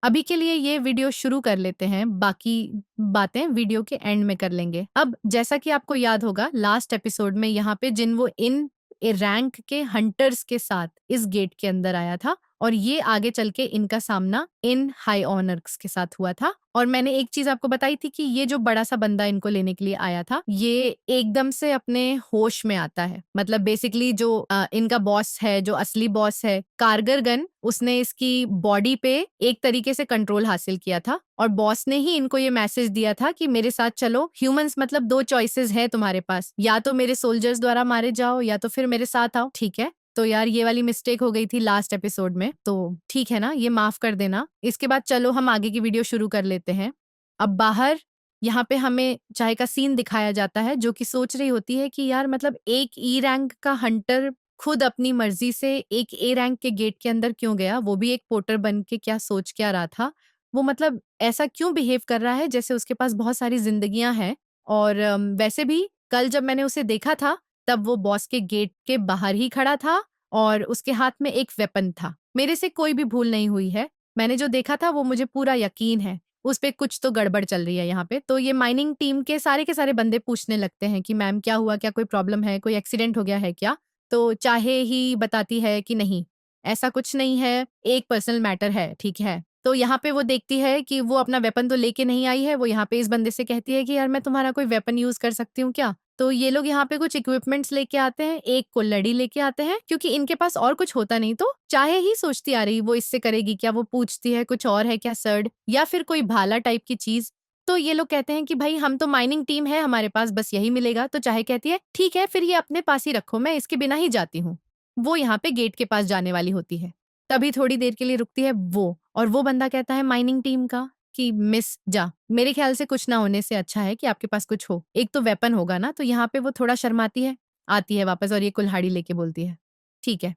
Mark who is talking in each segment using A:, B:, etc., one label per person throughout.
A: अभी के लिए ये वीडियो शुरू कर लेते हैं, बाकी बातें वीडियो के एंड में कर लेंगे। अब जैसा कि आपको याद होगा लास्ट एपिसोड में यहाँ पे जिन वो इन ए रैंक के हंटर्स के साथ इस गेट के अंदर आया था और ये आगे चल के इनका सामना इन हाई ऑनर्स के साथ हुआ था। और मैंने एक चीज आपको बताई थी कि ये जो बड़ा सा बंदा इनको लेने के लिए आया था, ये एकदम से अपने होश में आता है। मतलब बेसिकली जो इनका बॉस है, जो असली बॉस है कारगरगन, उसने इसकी बॉडी पे एक तरीके से कंट्रोल हासिल किया था और बॉस ने ही इनको ये मैसेज दिया था कि मेरे साथ चलो। ह्यूमंस मतलब दो चॉइसेस है तुम्हारे पास, या तो मेरे सोल्जर्स द्वारा मारे जाओ या तो फिर मेरे साथ आओ। ठीक है, तो यार ये वाली मिस्टेक हो गई थी लास्ट एपिसोड में, तो ठीक है ना, ये माफ कर देना। इसके बाद चलो हम आगे की वीडियो शुरू कर लेते हैं। अब बाहर यहाँ पे हमें चाय का सीन दिखाया जाता है, जो कि सोच रही होती है कि यार मतलब एक ई रैंक का हंटर खुद अपनी मर्जी से एक ए रैंक के गेट के अंदर क्यों गया, वो भी एक पोर्टर बन के। क्या सोच क्या रहा था वो, मतलब ऐसा क्यों बिहेव कर रहा है जैसे उसके पास बहुत सारी जिंदगियां हैं। और वैसे भी कल जब मैंने उसे देखा था तब वो बॉस के गेट के बाहर ही खड़ा था और उसके हाथ में एक वेपन था। मेरे से कोई भी भूल नहीं हुई है, मैंने जो देखा था वो मुझे पूरा यकीन है। उस पे कुछ तो गड़बड़ चल रही है यहाँ पे। तो ये माइनिंग टीम के सारे बंदे पूछने लगते हैं कि मैम क्या हुआ, क्या कोई प्रॉब्लम है, कोई एक्सीडेंट हो गया है क्या। तो चाहे ही बताती है कि नहीं, ऐसा कुछ नहीं है, एक पर्सनल मैटर है। ठीक है, तो यहाँ पे वो देखती है कि वो अपना वेपन तो लेके नहीं आई है। वो यहाँ पे इस बंदे से कहती है कि यार मैं तुम्हारा कोई वेपन यूज कर सकती हूँ क्या। तो ये लोग यहाँ पे कुछ इक्विपमेंट्स लेके आते हैं, एक को लड़ी लेके आते हैं क्योंकि इनके पास और कुछ होता नहीं। तो चाहे ही सोचती आ रही वो इससे करेगी क्या, वो पूछती है कुछ और है क्या सर्ड या फिर कोई भाला टाइप की चीज। तो ये लोग कहते हैं कि भाई हम तो माइनिंग टीम है, हमारे पास बस यही मिलेगा। तो चाहे कहती है ठीक है फिर ये अपने पास ही रखो, मैं इसके बिना ही जाती हूँ। वो यहाँ पे गेट के पास जाने वाली होती है, तभी थोड़ी देर के लिए रुकती है वो, और वो बंदा कहता है माइनिंग टीम का कि मिस जा, मेरे ख्याल से कुछ ना होने से अच्छा है कि आपके पास कुछ हो, एक तो वेपन होगा ना। तो यहाँ पे वो थोड़ा शर्माती है, आती है वापस और ये कुल्हाड़ी लेके बोलती है ठीक है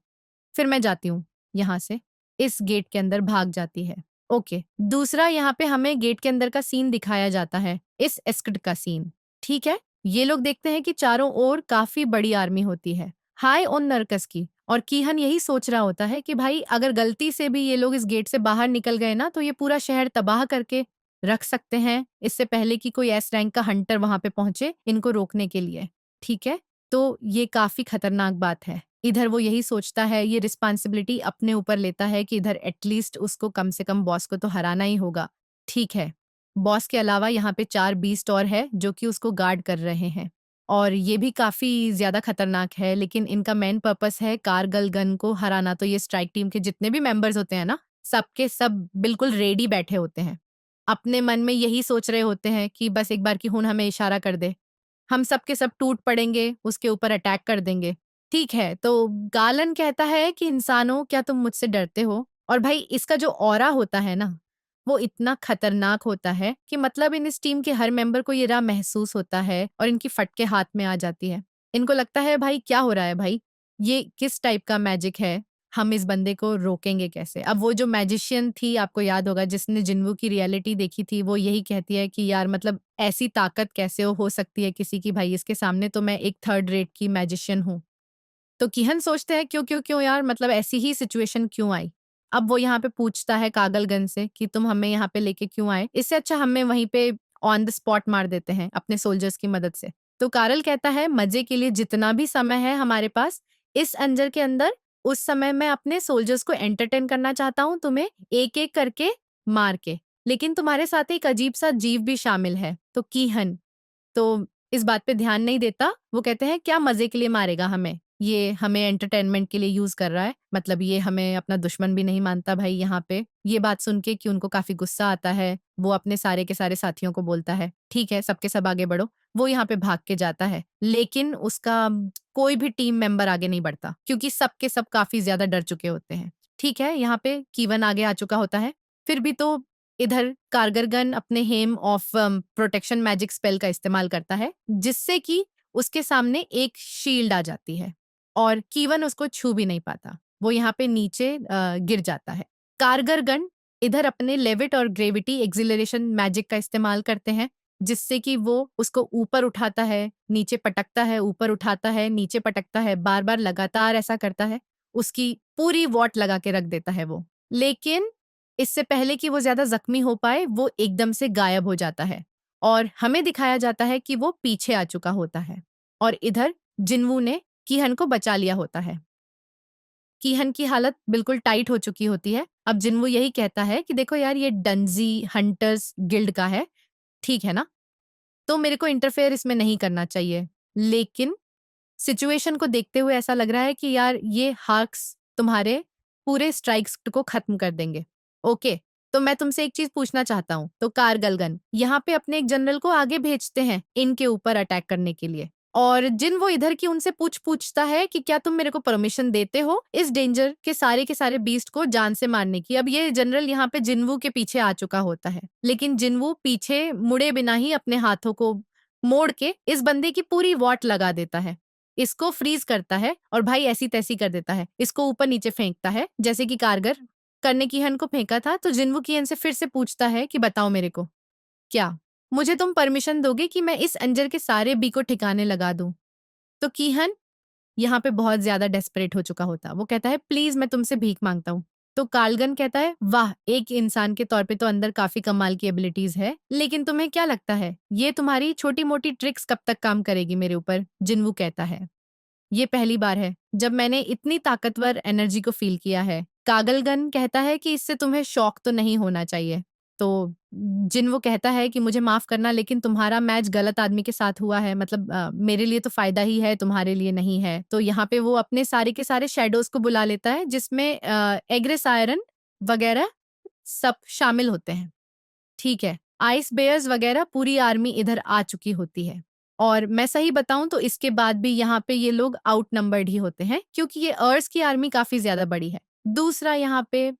A: फिर मैं जाती हूँ यहाँ से। इस गेट के अंदर भाग जाती है। ओके, दूसरा यहाँ पे हमें गेट के अंदर का सीन दिखाया जाता है, इस एस्कड का सीन। ठीक है, ये लोग देखते हैं कि चारों ओर काफी बड़ी आर्मी होती है हाई ऑन नरकस की। और कीहन यही सोच रहा होता है कि भाई अगर गलती से भी ये लोग इस गेट से बाहर निकल गए ना तो ये पूरा शहर तबाह करके रख सकते हैं, इससे पहले कि कोई एस रैंक का हंटर वहां पे पहुंचे इनको रोकने के लिए। ठीक है, तो ये काफी खतरनाक बात है। इधर वो यही सोचता है, ये रिस्पॉन्सिबिलिटी अपने ऊपर लेता है कि इधर एटलीस्ट उसको कम से कम बॉस को तो हराना ही होगा। ठीक है, बॉस के अलावा यहाँ पे 4 बीस्ट और है जो कि उसको गार्ड कर रहे हैं और ये भी काफी ज्यादा खतरनाक है, लेकिन इनका मेन पर्पस है कारगल गन को हराना। तो ये स्ट्राइक टीम के जितने भी मेंबर्स होते हैं ना, सबके सब बिल्कुल रेडी बैठे होते हैं, अपने मन में यही सोच रहे होते हैं कि बस एक बार की खून हमें इशारा कर दे, हम सब के सब टूट पड़ेंगे, उसके ऊपर अटैक कर देंगे। ठीक है, तो गालन कहता है कि इंसानों क्या तुम मुझसे डरते हो। और भाई इसका जो ऑरा होता है ना, वो इतना खतरनाक होता है कि मतलब इन इस टीम के हर मेंबर को ये राह महसूस होता है और इनकी फटके हाथ में आ जाती है। इनको लगता है भाई क्या हो रहा है भाई, ये किस टाइप का मैजिक है, हम इस बंदे को रोकेंगे कैसे। अब वो जो मैजिशियन थी आपको याद होगा जिसने जिन्वू की रियलिटी देखी थी, वो यही कहती है कि यार मतलब ऐसी ताकत कैसे हो सकती है किसी की, भाई इसके सामने तो मैं एक थर्ड रेट की मैजिशियन हूँ। तो किहन सोचते हैं क्यों क्यों क्यों यार, मतलब ऐसी ही सिचुएशन क्यों आई। अब वो यहाँ पे पूछता है कागलगन से कि तुम हमें यहाँ पे लेके क्यों आए, इससे अच्छा हमें वहीं पे ऑन द स्पॉट मार देते हैं अपने सोल्जर्स की मदद से। तो कारल कहता है मजे के लिए जितना भी समय है हमारे पास इस अंजर के अंदर, उस समय मैं अपने सोल्जर्स को एंटरटेन करना चाहता हूँ, तुम्हें एक एक करके मार के। लेकिन तुम्हारे साथ एक अजीब सा जीव भी शामिल है। तो कीहन तो इस बात पे ध्यान नहीं देता, वो कहते हैं क्या मजे के लिए मारेगा हमें, ये हमें एंटरटेनमेंट के लिए यूज कर रहा है, मतलब ये हमें अपना दुश्मन भी नहीं मानता भाई। यहाँ पे ये बात सुन के कि उनको काफी गुस्सा आता है, वो अपने सारे के सारे साथियों को बोलता है ठीक है सबके सब आगे बढ़ो। वो यहाँ पे भाग के जाता है, लेकिन उसका कोई भी टीम मेंबर आगे नहीं बढ़ता क्योंकि सबके सब काफी ज्यादा डर चुके होते हैं। ठीक है, यहाँ पे कीवन आगे आ चुका होता है। फिर भी तो इधर कारगरगन अपने hymn of protection magic spell का इस्तेमाल करता है, जिससे कि उसके सामने एक शील्ड आ जाती है और कीवन उसको छू भी नहीं पाता, वो यहाँ पे नीचे गिर जाता है। कारगरगन इधर अपने लेविट और ग्रेविटी एक्सिलरेशन मैजिक का इस्तेमाल करते हैं, जिससे कि वो उसको ऊपर उठाता है, नीचे पटकता है, ऊपर उठाता है, नीचे पटकता है, बार बार लगातार ऐसा करता है। उसकी पूरी वॉट लगा के रख देता है वो। लेकिन इससे पहले कि वो ज्यादा जख्मी हो पाए वो एकदम से गायब हो जाता है और हमें दिखाया जाता है कि वो पीछे आ चुका होता है और इधर जिन्वू ने कीहन को बचा लिया होता है। कीहन की हालत बिल्कुल टाइट हो चुकी होती है। अब जिन्वू यही कहता है कि देखो यार ये डंजी हंटर्स गिल्ड का है, ठीक है ना, तो मेरे को इंटरफेयर इसमें नहीं करना चाहिए। लेकिन सिचुएशन को देखते हुए ऐसा लग रहा है कि यार ये हार्क्स तुम्हारे पूरे स्ट्राइक्स को खत्म कर देंगे। ओके, तो मैं तुमसे एक चीज पूछना चाहता हूँ। तो कारगलगन यहाँ पे अपने एक जनरल को आगे भेजते हैं इनके ऊपर अटैक करने के लिए और जिन वो इधर की उनसे पूछता है कि क्या तुम मेरे को परमिशन देते हो इस डेंजर के सारे बीस्ट को जान से मारने की। अब ये जनरल यहाँ पे जिन्वू के पीछे आ चुका होता है, लेकिन जिन्वू पीछे मुड़े बिना ही अपने हाथों को मोड़ के इस बंदे की पूरी वॉट लगा देता है, इसको फ्रीज करता है और भाई ऐसी तैसी कर देता है, इसको ऊपर नीचे फेंकता है जैसे कि कारगर करने की हन को फेंका था। तो जिन्वू की हन से फिर से पूछता है कि बताओ मेरे को, क्या मुझे तुम परमिशन दोगे कि मैं इस अंजर के सारे बी को ठिकाने लगा दूं? तो कीहन यहाँ पे बहुत ज्यादा डेस्परेट हो चुका होता, वो कहता है प्लीज मैं तुमसे भीख मांगता हूँ। तो कालगन कहता है वाह, एक इंसान के तौर पे तो अंदर काफी कमाल की एबिलिटीज है, लेकिन तुम्हें क्या लगता है ये तुम्हारी छोटी मोटी ट्रिक्स कब तक काम करेगी मेरे ऊपर? जिन्वू कहता है ये पहली बार है जब मैंने इतनी ताकतवर एनर्जी को फील किया है। कागलगन कहता है कि इससे तुम्हें शौक तो नहीं होना चाहिए। तो जिन्वू कहता है कि मुझे माफ करना, लेकिन तुम्हारा मैच गलत आदमी के साथ हुआ है, मतलब मेरे लिए तो फायदा ही है, तुम्हारे लिए नहीं है। तो यहाँ पे वो अपने सारे के सारे शेडोज को बुला लेता है जिसमें एग्रेस आयरन वगैरह सब शामिल होते हैं, ठीक है। आइस बेयर्स वगैरह पूरी आर्मी इधर आ चुकी होती है और मैं सही बताऊं तो इसके बाद भी यहाँ पे ये लोग आउटनंबर्ड ही होते हैं क्योंकि ये अर्स की आर्मी काफी ज्यादा बड़ी है। दूसरा यहाँ पे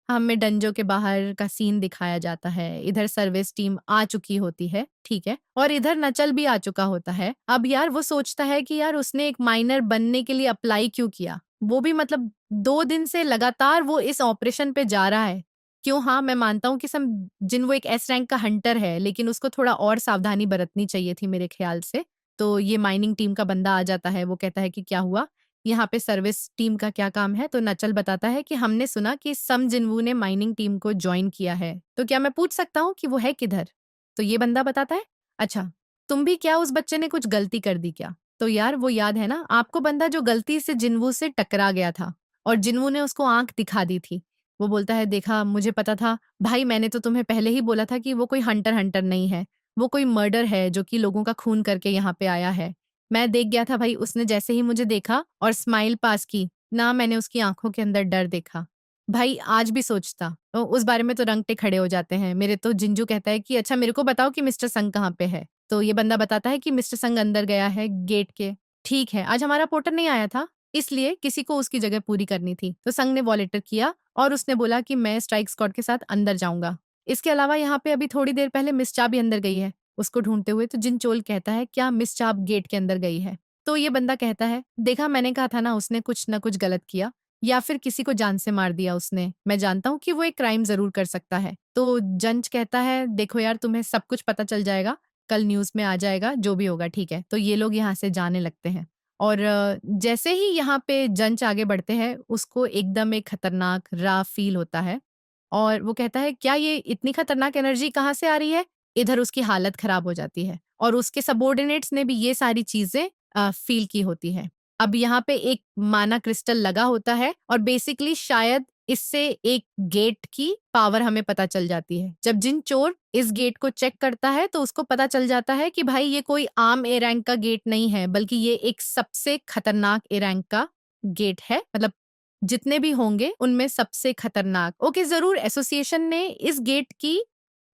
A: हमें डंजो के बाहर का सीन दिखाया जाता है, इधर सर्विस टीम आ चुकी होती है, ठीक है, और इधर नचल भी आ चुका होता है। अब यार वो सोचता है कि यार उसने एक माइनर बनने के लिए अप्लाई क्यों किया, वो भी मतलब 2 दिन से लगातार वो इस ऑपरेशन पे जा रहा है। क्यों, हाँ मैं मानता हूँ कि सम जिन वो एक एस रैंक का हंटर है, लेकिन उसको थोड़ा और सावधानी बरतनी चाहिए थी मेरे ख्याल से। तो ये माइनिंग टीम का बंदा आ जाता है, वो कहता है कि क्या हुआ, यहाँ पे सर्विस टीम का क्या काम है? तो नचल बताता है कि हमने सुना कि सम जिनवू ने माइनिंग टीम को ज्वाइन किया है, तो क्या मैं पूछ सकता हूँ कि वो है किधर? तो ये बंदा बताता है अच्छा, तुम भी क्या उस बच्चे ने कुछ गलती कर दी क्या? तो यार वो याद है ना आपको बंदा जो गलती से जिनवू से टकरा गया था और जिनवू ने उसको आंख दिखा दी थी। वो बोलता है देखा मुझे पता था भाई, मैंने तो तुम्हें पहले ही बोला था कि वो कोई हंटर हंटर नहीं है, वो कोई मर्डर है जो कि लोगों का खून करके यहाँ पे आया है। मैं देख गया था भाई, उसने जैसे ही मुझे देखा और स्माइल पास की ना, मैंने उसकी आंखों के अंदर डर देखा। भाई आज भी सोचता तो उस बारे में तो रंगटे खड़े हो जाते हैं मेरे। तो जिंजू कहता है कि अच्छा मेरे को बताओ कि मिस्टर संग कहाँ पे है? तो ये बंदा बताता है कि मिस्टर संग अंदर गया है गेट के। ठीक है, आज हमारा पोर्टर नहीं आया था इसलिए किसी को उसकी जगह पूरी करनी थी, तो संग ने वॉलेटर किया और उसने बोला कि मैं स्ट्राइक स्क्वाड के साथ अंदर जाऊंगा। इसके अलावा यहाँ पे अभी थोड़ी देर पहले मिस चा भी अंदर गई है उसको ढूंढते हुए। तो जिन चोल कहता है क्या मिस चा गेट के अंदर गई है? तो ये बंदा कहता है देखा मैंने कहा था ना उसने कुछ ना कुछ गलत किया या फिर किसी को जान से मार दिया उसने। मैं जानता हूँ कि वो एक क्राइम जरूर कर सकता है। तो जंज कहता है देखो यार तुम्हें सब कुछ पता चल जाएगा, कल न्यूज में आ जाएगा जो भी होगा, ठीक है। तो ये लोग यहाँ से जाने लगते हैं और जैसे ही यहाँ पे जंच आगे बढ़ते हैं उसको एकदम एक खतरनाक राह फील होता है और वो कहता है क्या ये इतनी खतरनाक एनर्जी कहाँ से आ रही है? इधर उसकी हालत खराब हो जाती है और उसके सबॉर्डिनेट्स ने भी ये सारी चीजें फील की होती है। अब यहाँ पे एक माना क्रिस्टल लगा होता है और बेसिकली शायद इससे एक गेट की पावर हमें पता चल जाती है। जब जिन चोर इस गेट को चेक करता है तो उसको पता चल जाता है कि भाई ये कोई आम ए रैंक का गेट नहीं है, बल्कि ये एक सबसे खतरनाक ए रैंक का गेट है, मतलब जितने भी होंगे उनमें सबसे खतरनाक। ओके, जरूर एसोसिएशन ने इस गेट की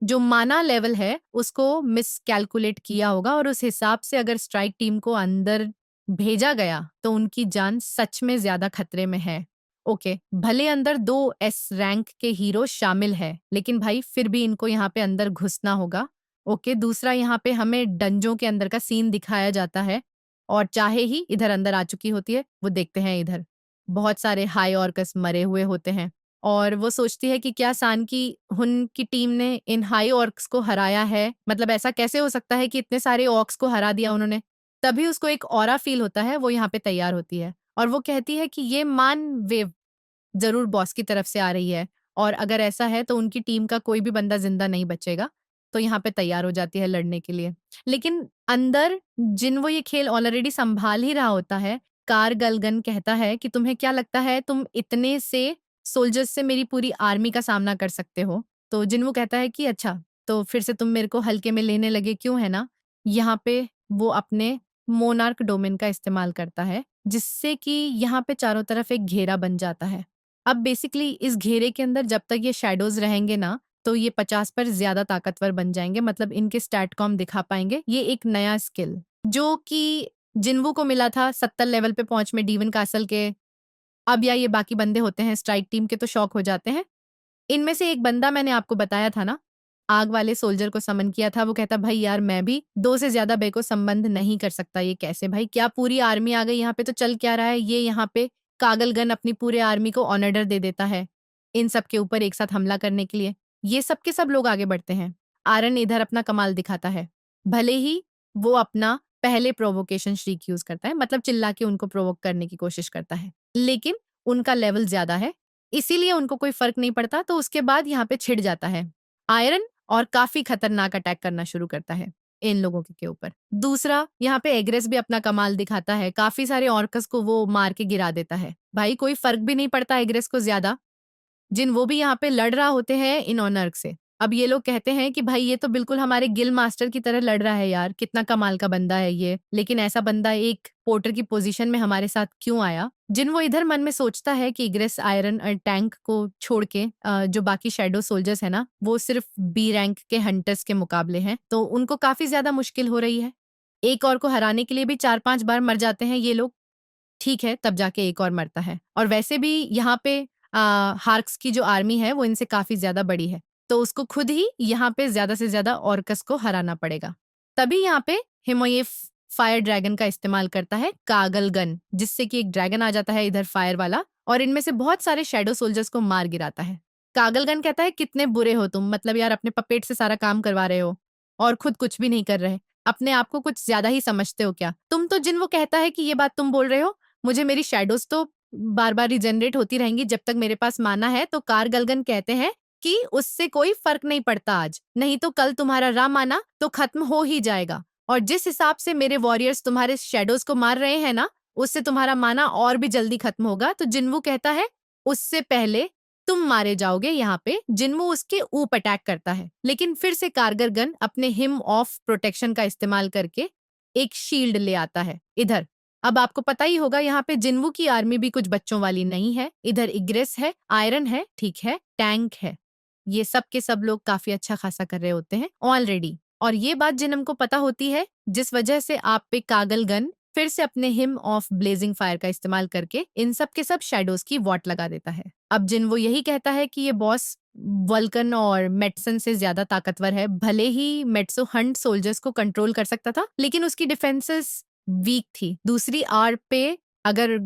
A: जो माना लेवल है उसको मिस कैलकुलेट किया होगा और उस हिसाब से अगर स्ट्राइक टीम को अंदर भेजा गया तो उनकी जान सच में ज्यादा खतरे में है। ओके, भले अंदर 2 एस रैंक के हीरो शामिल है, लेकिन भाई फिर भी इनको यहाँ पे अंदर घुसना होगा। ओके, दूसरा यहाँ पे हमें डंजों के अंदर का सीन दिखाया जाता है और चाहे ही इधर अंदर आ चुकी होती है। वो देखते हैं इधर बहुत सारे हाई ऑर्कस मरे हुए होते हैं और वो सोचती है कि क्या सान की हुन की टीम ने इन हाई ऑर्क्स को हराया है, मतलब ऐसा कैसे हो सकता है कि इतने सारे ऑर्क्स को हरा दिया उन्होंने। तभी उसको एक ऑरा फील होता है, वो यहाँ पे तैयार होती है और वो कहती है कि ये मान वेव जरूर बॉस की तरफ से आ रही है और अगर ऐसा है तो उनकी टीम का कोई भी बंदा जिंदा नहीं बचेगा। तो यहाँ पे तैयार हो जाती है लड़ने के लिए। लेकिन अंदर जिन वो ये खेल ऑलरेडी संभाल ही रहा होता है, कार गलगन कहता है कि तुम्हें क्या लगता है तुम इतने से सोल्जर्स से मेरी पूरी आर्मी का सामना कर सकते हो? तो जिन्वो कहता है कि अच्छा, तो फिर से तुम मेरे को हल्के में लेने लगे क्यों, है ना? यहाँ पे वो अपने मोनार्क डोमेन का इस्तेमाल करता है, जिससे कि यहाँ पे चारों तरफ एक घेरा बन जाता है। अब बेसिकली इस घेरे के अंदर जब तक ये शैडोज रहेंगे ना, तो ये 50 पर ज्यादा ताकतवर बन जाएंगे, मतलब इनके स्टैटकॉम दिखा पाएंगे। ये एक नया स्किल जो कि जिन्वू को मिला था 70 लेवल पे पहुंच में डीवन कासल के। अब या ये बाकी बंदे होते हैं स्ट्राइक टीम के तो शॉक हो जाते हैं। इनमें से एक बंदा मैंने आपको बताया था ना, आग वाले सोल्जर को समन किया था, वो कहता भाई यार मैं भी 2 से ज्यादा बे को संबंध नहीं कर सकता। ये कैसे भाई, क्या पूरी आर्मी आ गई यहाँ पे? तो चल क्या रहा है ये यहाँ पे? कागलगन अपनी पूरे आर्मी को ऑर्डर दे देता है इन सब के ऊपर एक साथ हमला करने के लिए। ये सब के सब लोग आगे बढ़ते हैं। आरन इधर अपना कमाल दिखाता है। भले ही वो अपना पहले प्रोवोकेशन श्रीक यूज करता है, मतलब चिल्ला के उनको प्रोवोक करने की कोशिश करता है, लेकिन उनका लेवल ज्यादा है, इसीलिए उनको कोई फर्क नहीं पड़ता। तो उसके बाद यहाँ पे छिड़ जाता है आयरन और काफी खतरनाक अटैक करना शुरू करता है इन लोगों के ऊपर। दूसरा, यहाँ पे एग्रेस भी अपना कमाल दिखाता है, काफी सारे ऑर्कस को वो मार के गिरा देता है। भाई कोई फर्क भी नहीं पड़ता एग्रेस को ज्यादा, जिन वो भी यहाँ पे लड़ रहा होते हैं इन ऑनर्क से। अब ये लोग कहते हैं कि भाई ये तो बिल्कुल हमारे गिल मास्टर की तरह लड़ रहा है यार, कितना कमाल का बंदा है ये, लेकिन ऐसा बंदा एक पोर्टर की पोजीशन में हमारे साथ क्यों आया? जिन वो इधर मन में सोचता है कि इग्रेस आयरन और टैंक को छोड़ के जो बाकी शेडो सोल्जर्स है ना, वो सिर्फ बी रैंक के हंटर्स के मुकाबले हैं, तो उनको काफी ज्यादा मुश्किल हो रही है। एक और को हराने के लिए भी 4-5 बार मर जाते हैं ये लोग। ठीक है, तब जाके एक और मरता है। और वैसे भी यहाँ पे हार्क्स की जो आर्मी है वो इनसे काफी ज्यादा बड़ी है, तो उसको खुद ही यहाँ पे ज्यादा से ज्यादा ऑर्कस को हराना पड़ेगा। तभी यहाँ पे हिमोये फायर ड्रैगन का इस्तेमाल करता है कागल गन, जिससे कि एक ड्रैगन आ जाता है इधर फायर वाला, और इनमें से बहुत सारे शेडो सोल्जर्स को मार गिराता है। कागल गन कहता है कितने बुरे हो तुम, मतलब यार अपने पपेट से सारा काम करवा रहे हो और खुद कुछ भी नहीं कर रहे, अपने आप को कुछ ज्यादा ही समझते हो क्या तुम? तो जिन वो कहता है कि ये बात तुम बोल रहे हो, मुझे मेरी शैडोज तो बार बार रिजेनरेट होती रहेंगी जब तक मेरे पास माना है। तो कारगलगन कहते हैं कि उससे कोई फर्क नहीं पड़ता आज, नहीं तो कल तुम्हारा रामाना तो खत्म हो ही जाएगा, और जिस हिसाब से मेरे वॉरियर्स तुम्हारे शेडोज को मार रहे हैं ना, उससे तुम्हारा माना और भी जल्दी खत्म होगा। तो जिन्वू कहता है उससे पहले तुम मारे जाओगे। यहाँ पे जिन्वू उसके ऊपर अटैक करता है, लेकिन फिर से कारगर गन अपने हिम ऑफ प्रोटेक्शन का इस्तेमाल करके एक शील्ड ले आता है इधर। अब आपको पता ही होगा यहाँ पे जिन्वू की आर्मी भी कुछ बच्चों वाली नहीं है। इधर इग्रेस है, आयरन है, ठीक है, टैंक है, ये सब के सब लोग काफी अच्छा खासा कर रहे होते हैं ऑलरेडी। और ये बात जिनम को पता होती है, जिस वजह से आप पे कागल गन फिर से अपने हिम ऑफ ब्लेजिंग फायर का इस्तेमाल करके इन सब के सब शेडोज की वॉट लगा देता है। अब जिन वो यही कहता है कि ये बॉस वल्कन और मेटसन से ज्यादा ताकतवर है। भले ही मेट्सो हंट सोल्जर्स को कंट्रोल कर सकता था, लेकिन उसकी डिफेंसेस वीक थी। दूसरी आर पे अगर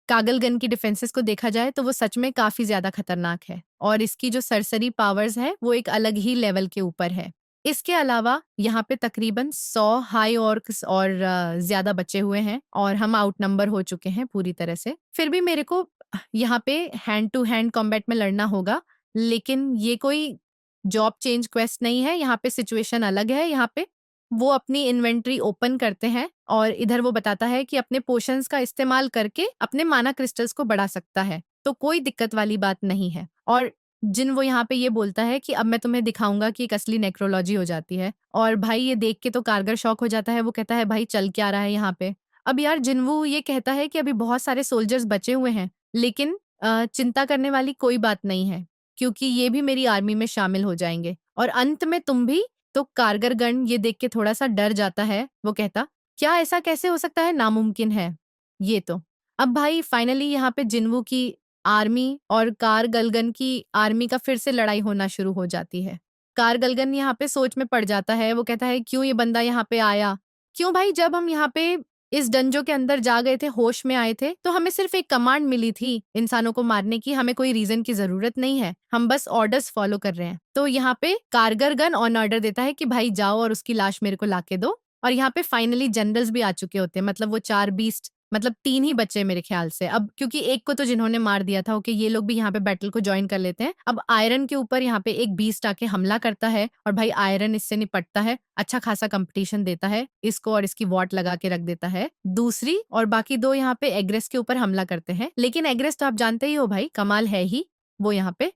A: कागल गन की डिफेंसेस को देखा जाए तो वो सच में काफी ज्यादा खतरनाक है, और इसकी जो सरसरी पावर्स है वो एक अलग ही लेवल के ऊपर है। इसके अलावा यहाँ पे तकरीबन 100 हाई ऑर्क्स और ज्यादा बचे हुए हैं, और हम आउट नंबर हो चुके हैं पूरी तरह से। फिर भी मेरे को यहाँ पे हैंड टू हैंड कॉम्बैट में लड़ना होगा, लेकिन ये कोई जॉब चेंज क्वेस्ट नहीं है, यहाँ पे सिचुएशन अलग है। यहाँ पे वो अपनी इन्वेंट्री ओपन करते हैं, और इधर वो बताता है कि अपने पोशंस का इस्तेमाल करके अपने माना क्रिस्टल्स को बढ़ा सकता है, तो कोई दिक्कत वाली बात नहीं है। और जिन वो यहाँ पे ये बोलता है कि अब मैं तुम्हें दिखाऊंगा कि एक असली नेक्रोलॉजी हो जाती है। और भाई ये देख के तो कारगर शौक हो जाता है, वो कहता है भाई चल क्या रहा है यहाँ पे? अब यार जिन्वू ये कहता है कि अभी बहुत सारे सोल्जर्स बचे हुए हैं, लेकिन चिंता करने वाली कोई बात नहीं है, क्योंकि ये भी मेरी आर्मी में शामिल हो जाएंगे, और अंत में तुम भी। तो कारगर गण ये देख के थोड़ा सा डर जाता है, वो कहता क्या ऐसा कैसे हो सकता है, नामुमकिन है ये तो। अब भाई फाइनली यहाँ पे जिन्वू की आर्मी और कारगलगन की आर्मी का फिर से लड़ाई होना शुरू हो जाती है। कारगलगन यहाँ पे सोच में पड़ जाता है, वो कहता है क्यों ये बंदा यहाँ पे आया? क्यों भाई, जब हम यहाँ पे इस डंजो के अंदर जा गए थे, होश में आए थे, तो हमें सिर्फ एक कमांड मिली थी इंसानों को मारने की, हमें कोई रीजन की जरूरत नहीं है, हम बस ऑर्डर्स फॉलो कर रहे हैं। तो यहाँ पे कारगर गन ऑन ऑर्डर देता है कि भाई जाओ और उसकी लाश मेरे को लाके दो। और यहाँ पे फाइनली जनरल्स भी आ चुके होते हैं, मतलब वो 4 बीस्ट मतलब 3 ही बचे मेरे ख्याल से। अब क्योंकि एक को तो जिन्होंने मार दिया था, ओके ये लोग भी यहाँ पे बैटल को जॉइन कर लेते हैं। अब आयरन के ऊपर यहाँ पे एक बीस्ट आके हमला करता है और भाई आयरन इससे निपटता है, अच्छा खासा कंपटीशन देता है इसको और इसकी वॉट लगा के रख देता है। दूसरी और बाकी 2 यहाँ पे एग्रेस के ऊपर हमला करते हैं, लेकिन एग्रेस तो आप जानते ही हो भाई, कमाल है ही वो यहाँ पे,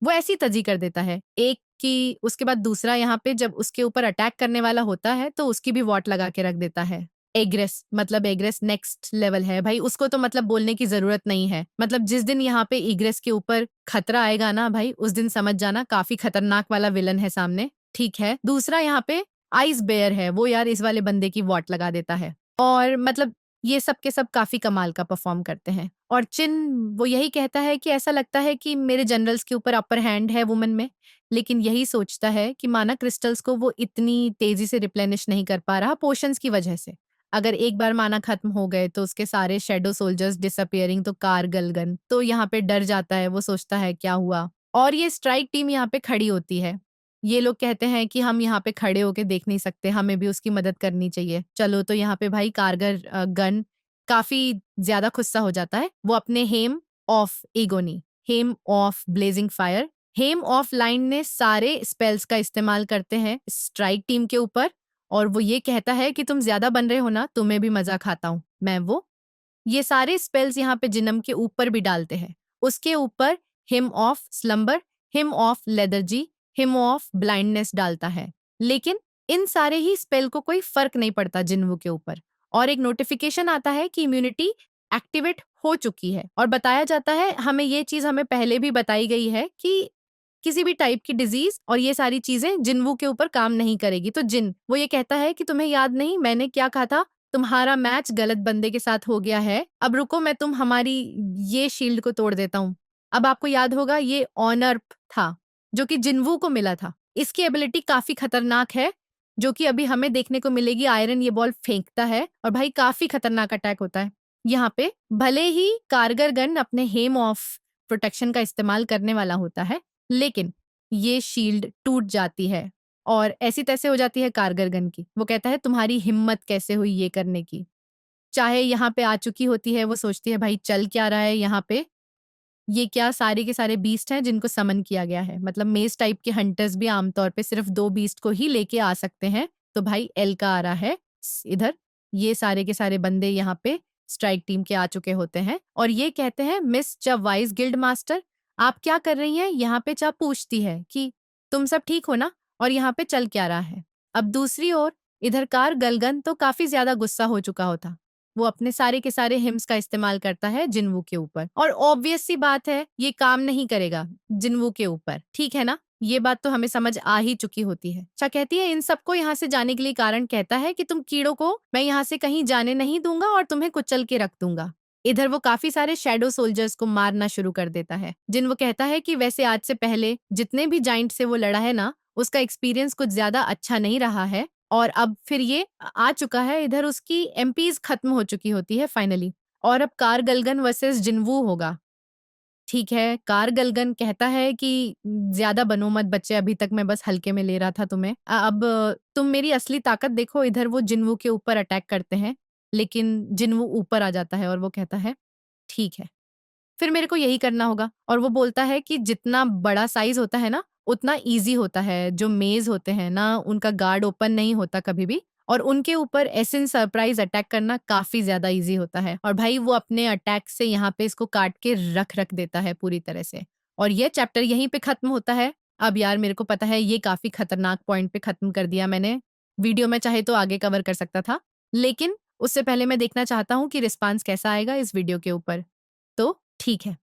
A: वो ऐसी तजी कर देता है एक की, उसके बाद दूसरा यहाँ पे जब उसके ऊपर अटैक करने वाला होता है तो उसकी भी वॉट लगा के रख देता है। एग्रेस मतलब एग्रेस नेक्स्ट लेवल है भाई, उसको तो मतलब बोलने की जरूरत नहीं है। मतलब जिस दिन यहाँ पे एग्रेस के ऊपर खतरा आएगा ना भाई, उस दिन समझ जाना काफी खतरनाक वाला विलन है सामने। ठीक है, दूसरा यहाँ पे आइस बेयर है, वो यार इस वाले बंदे की वॉट लगा देता है और मतलब ये सब के सब काफी कमाल का परफॉर्म करते हैं। और चिन वो यही कहता है कि ऐसा लगता है कि मेरे जनरल्स के ऊपर अपर हैंड है वुमन में, लेकिन यही सोचता है कि माना क्रिस्टल्स को वो इतनी तेजी से रिप्लेनिश नहीं कर पा रहा पोशंस की वजह से। अगर एक बार माना खत्म हो गए तो उसके सारे शेडो सोल्जर्स डिसअपियरिंग, तो कार गलगन तो यहाँ पे डर जाता है, वो सोचता है क्या हुआ। और ये स्ट्राइक टीम यहाँ पे खड़ी होती है, ये लोग कहते हैं कि हम यहाँ पे खड़े होके देख नहीं सकते, हमें भी उसकी मदद करनी चाहिए। चलो तो यहाँ पे भाई कारगर गन काफी ज्यादा गुस्सा हो जाता है, वो अपने hymn of agony, hymn of blazing fire, hymn of line ने सारे स्पेल्स का इस्तेमाल करते हैं स्ट्राइक टीम के ऊपर और वो ये कहता है कि तुम ज्यादा बन रहे हो ना, तुम्हें भी मजा खाता हूं मैं। वो ये सारे स्पेल्स यहाँ पे जिनम के ऊपर भी डालते हैं, उसके ऊपर hymn of slumber, hymn of lethargy, hymn of blindness डालता है। लेकिन इन सारे ही स्पेल को कोई फर्क नहीं पड़ता जिन्वू के ऊपर, और एक नोटिफिकेशन आता है कि इम्यूनिटी एक्टिवेट हो चुकी है और बताया जाता है, हमें ये चीज हमें पहले भी बताई गई है कि किसी भी टाइप की डिजीज और ये सारी चीजें जिन्वू के ऊपर काम नहीं करेगी। तो जिन वो ये कहता है कि तुम्हें याद नहीं मैंने क्या कहा था, तुम्हारा मैच गलत बंदे के साथ हो गया है, अब रुको मैं तुम हमारी ये शील्ड को तोड़ देता हूँ। अब आपको याद होगा ये ऑनर था जो कि जिन्वू को मिला था, इसकी एबिलिटी काफी खतरनाक है जो कि अभी हमें देखने को मिलेगी। आयरन ये बॉल फेंकता है और भाई काफी खतरनाक अटैक होता है यहाँ पे। भले ही कारगर गन अपने हेम ऑफ प्रोटेक्शन का इस्तेमाल करने वाला होता है, लेकिन ये शील्ड टूट जाती है और ऐसी तैसे हो जाती है कारगर गन की। वो कहता है तुम्हारी हिम्मत कैसे हुई ये करने की। चाहे यहाँ पे आ चुकी होती है, वो सोचती है भाई चल क्या रहा है यहाँ पे, ये क्या सारे के सारे बीस्ट हैं जिनको समन किया गया है। मतलब मेज टाइप के हंटर्स भी आमतौर पे सिर्फ 2 बीस्ट को ही लेके आ सकते हैं, तो भाई एल का आ रहा है इधर। ये सारे के सारे बंदे यहाँ पे स्ट्राइक टीम के आ चुके होते हैं और ये कहते हैं मिस चा वाइस गिल्ड मास्टर आप क्या कर रही हैं यहाँ पे। चा पूछती है कि तुम सब ठीक हो ना और यहाँ पे चल क्या रहा है। अब दूसरी ओर इधर कार गलगन तो काफी ज्यादा गुस्सा हो चुका होता, वो अपने सारे के सारे हिम्स का इस्तेमाल करता है जिन्वू के ऊपर और ऑब्वियस सी बात है ये काम नहीं करेगा जिन्वू के ऊपर, ठीक है ना। ये बात तो हमें समझ आ ही चुकी होती है। अच्छा कहती है इन सबको यहाँ से जाने के लिए कारण कहता है कि तुम कीड़ों को मैं यहाँ से कहीं जाने नहीं दूंगा और तुम्हें कुचल के रख दूंगा। इधर वो काफी सारे शैडो सोल्जर्स को मारना शुरू कर देता है। जिन वो कहता है कि वैसे आज से पहले जितने भी जाइंट से वो लड़ा है ना, उसका एक्सपीरियंस कुछ ज्यादा अच्छा नहीं रहा है और अब फिर ये आ चुका है। इधर उसकी एमपीज खत्म हो चुकी होती है फाइनली और अब कार गलगन वर्सेस जिन्वू होगा। ठीक है, कार गलगन कहता है कि ज्यादा बनो मत बच्चे, अभी तक मैं बस हल्के में ले रहा था तुम्हें, अब तुम मेरी असली ताकत देखो। इधर वो जिन्वू के ऊपर अटैक करते हैं लेकिन जिन्वू ऊपर आ जाता है और वो कहता है ठीक है फिर मेरे को यही करना होगा। और वो बोलता है कि जितना बड़ा साइज होता है ना उतना इजी होता है। जो मेज होते हैं ना उनका गार्ड ओपन नहीं होता कभी भी और उनके ऊपर एसिन सरप्राइज अटैक करना काफी ज्यादा इजी होता है। और भाई वो अपने अटैक से यहाँ पे इसको काट के रख रख देता है पूरी तरह से और ये चैप्टर यहीं पे खत्म होता है। अब यार मेरे को पता है ये काफी खतरनाक पॉइंट पे खत्म कर दिया मैंने, वीडियो में चाहे तो आगे कवर कर सकता था, लेकिन उससे पहले मैं देखना चाहता हूँ कि रिस्पांस कैसा आएगा इस वीडियो के ऊपर। तो ठीक है।